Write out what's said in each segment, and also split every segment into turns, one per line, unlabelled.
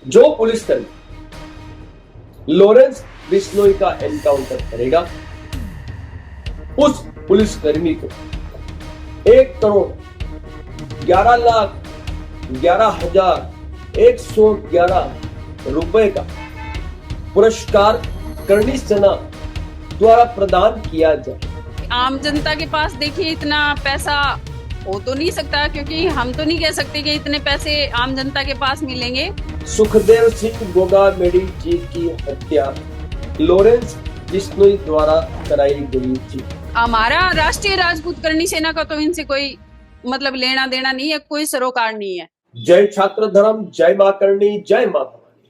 जो पुलिसकर्मी लॉरेंस बिश्नोई का एनकाउंटर करेगा, उस पुलिसकर्मी को 1,11,11,111 रुपए का पुरस्कार करणी सेना द्वारा प्रदान किया जाए।
आम जनता के पास देखिए इतना पैसा हो तो नहीं सकता, क्योंकि हम तो नहीं कह सकते कि इतने पैसे आम जनता के पास मिलेंगे।
सुखदेव सिंह गोगामेडी जी की हत्या लॉरेंस बिश्नोई द्वारा कराई गई थी।
हमारा राष्ट्रीय राजपूत करणी सेना का तो इनसे कोई मतलब लेना देना नहीं है, कोई सरोकार नहीं है।
जय छात्र धर्म, जय मां करणी, जय मां भवानी।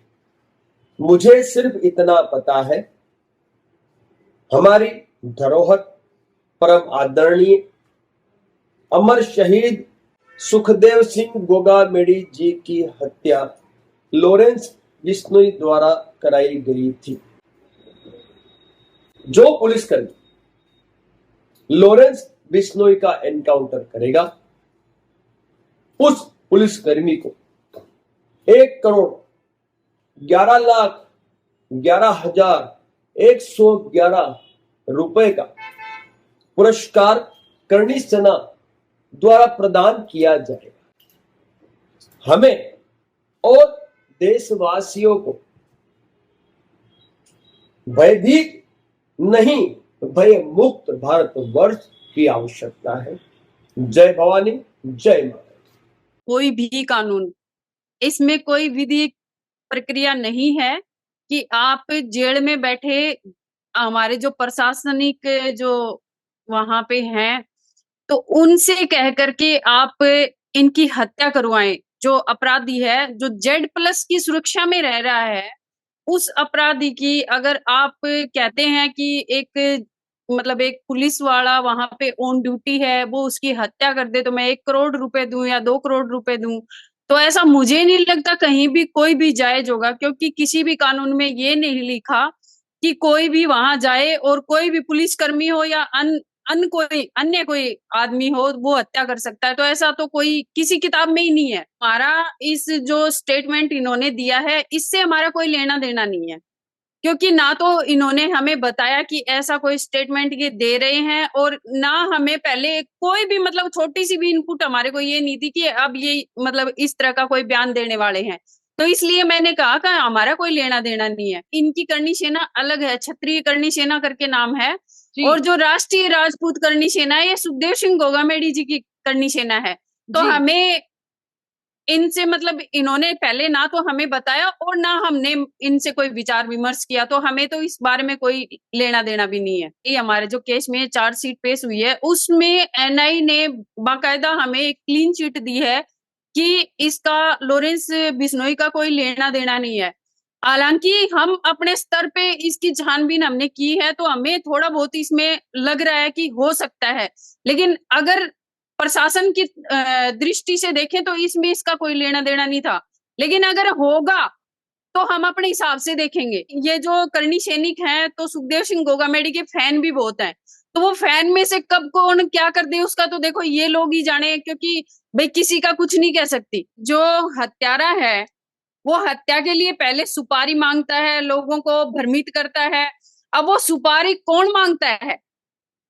मुझे सिर्फ इतना पता है, हमारी धरोहर परम आदरणीय अमर शहीद सुखदेव सिंह गोगामेडी जी की हत्या लॉरेंस बिश्नोई द्वारा कराई गई थी। जो पुलिसकर्मी लॉरेंस बिश्नोई का एनकाउंटर करेगा, उस पुलिसकर्मी को 1,11,11,111 रुपए का पुरस्कार करणी सेना द्वारा प्रदान किया जाएगा। हमें और देशवासियों को भयभीत नहीं, भय मुक्त भारत वर्ष की आवश्यकता है। जय भवानी, जय माता।
कोई भी कानून, इसमें कोई विधिक प्रक्रिया नहीं है कि आप जेल में बैठे हमारे जो प्रशासनिक जो वहां पे हैं तो उनसे कह करके आप इनकी हत्या करवाएं। जो अपराधी है, जो Z+ की सुरक्षा में रह रहा है, उस अपराधी की अगर आप कहते हैं कि एक मतलब एक पुलिस वाला वहां पे ऑन ड्यूटी है, वो उसकी हत्या कर दे तो मैं 1 करोड़ रुपए दूं या 2 करोड़ रुपए दूं, तो ऐसा मुझे नहीं लगता कहीं भी कोई भी जायज होगा। क्योंकि किसी भी कानून में ये नहीं लिखा कि कोई भी वहां जाए और कोई भी पुलिसकर्मी हो या अन्य कोई आदमी हो वो हत्या कर सकता है। तो ऐसा तो कोई किसी किताब में ही नहीं है। हमारा इस जो स्टेटमेंट इन्होंने दिया है, इससे हमारा कोई लेना देना नहीं है, क्योंकि ना तो इन्होंने हमें बताया कि ऐसा कोई स्टेटमेंट ये दे रहे हैं, और ना हमें पहले कोई भी मतलब छोटी सी भी इनपुट हमारे को ये नहीं थी कि अब ये मतलब इस तरह का कोई बयान देने वाले हैं। तो इसलिए मैंने कहा कि हमारा कोई लेना देना नहीं है। इनकी करणी सेना अलग है, क्षत्रिय करणी सेना करके नाम है, और जो राष्ट्रीय राजपूत करणी सेना है ये सुखदेव सिंह गोगामेडी जी की करणी सेना है। तो हमें इनसे मतलब इन्होंने पहले ना तो हमें बताया और ना हमने इनसे कोई विचार विमर्श किया, तो हमें तो इस बारे में कोई लेना देना भी नहीं है। ये हमारे जो केस में चार्जशीट पेश हुई है उसमें NI ने बाकायदा हमें एक क्लीन चिट दी है कि इसका लॉरेंस बिश्नोई का कोई लेना देना नहीं है। हालांकि हम अपने स्तर पे इसकी छानबीन हमने की है, तो हमें थोड़ा बहुत इसमें लग रहा है कि हो सकता है, लेकिन अगर प्रशासन की दृष्टि से देखें तो इसमें इसका कोई लेना देना नहीं था। लेकिन अगर होगा तो हम अपने हिसाब से देखेंगे। ये जो करणी सैनिक हैं तो सुखदेव सिंह गोगामेडी के फैन भी बहुत हैं, तो वो फैन में से कब कौन क्या कर दे उसका तो देखो ये लोग ही जाने, क्योंकि भाई किसी का कुछ नहीं कह सकती। जो हत्यारा है वो हत्या के लिए पहले सुपारी मांगता है, लोगों को भ्रमित करता है। अब वो सुपारी कौन मांगता है?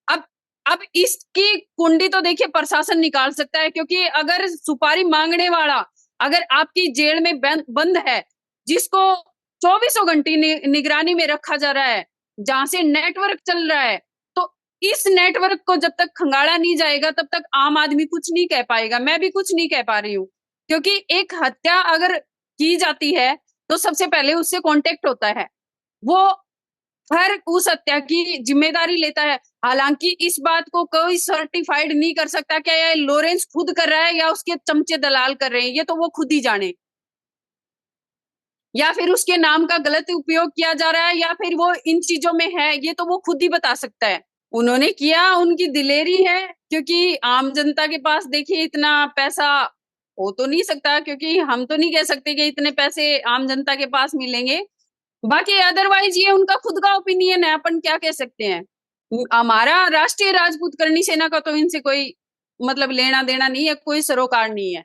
अब अब इसकी कुंडी तो देखिए प्रशासन निकाल सकता है, क्योंकि अगर सुपारी मांगने वाला अगर आपकी जेल में बंद है, जिसको 24 घंटे निगरानी में रखा जा रहा है, जहां से नेटवर्क चल रहा है, तो इस नेटवर्क को जब तक खंगाला नहीं जाएगा तब तक आम आदमी कुछ नहीं कह पाएगा। मैं भी कुछ नहीं कह पा रही हूँ, क्योंकि एक हत्या अगर की जाती है तो सबसे पहले उससे कांटेक्ट होता है, वो हर उस हत्या की जिम्मेदारी लेता है। हालांकि इस बात को कोई सर्टिफाइड नहीं कर सकता क्या ये लॉरेंस खुद कर रहा है या उसके चमचे दलाल कर रहे हैं, ये तो वो खुद ही जाने, या फिर उसके नाम का गलत उपयोग किया जा रहा है, या फिर वो इन चीजों में है, ये तो वो खुद ही बता सकता है। उन्होंने किया, उनकी दिलेरी है, क्योंकि आम जनता के पास देखिए इतना पैसा हो तो नहीं सकता, क्योंकि हम तो नहीं कह सकते कि इतने पैसे आम जनता के पास मिलेंगे। बाकी अदरवाइज ये उनका खुद का ओपिनियन है, अपन क्या कह सकते हैं। हमारा राष्ट्रीय राजपूत करणी सेना का तो इनसे कोई मतलब लेना देना नहीं है, कोई सरोकार नहीं है।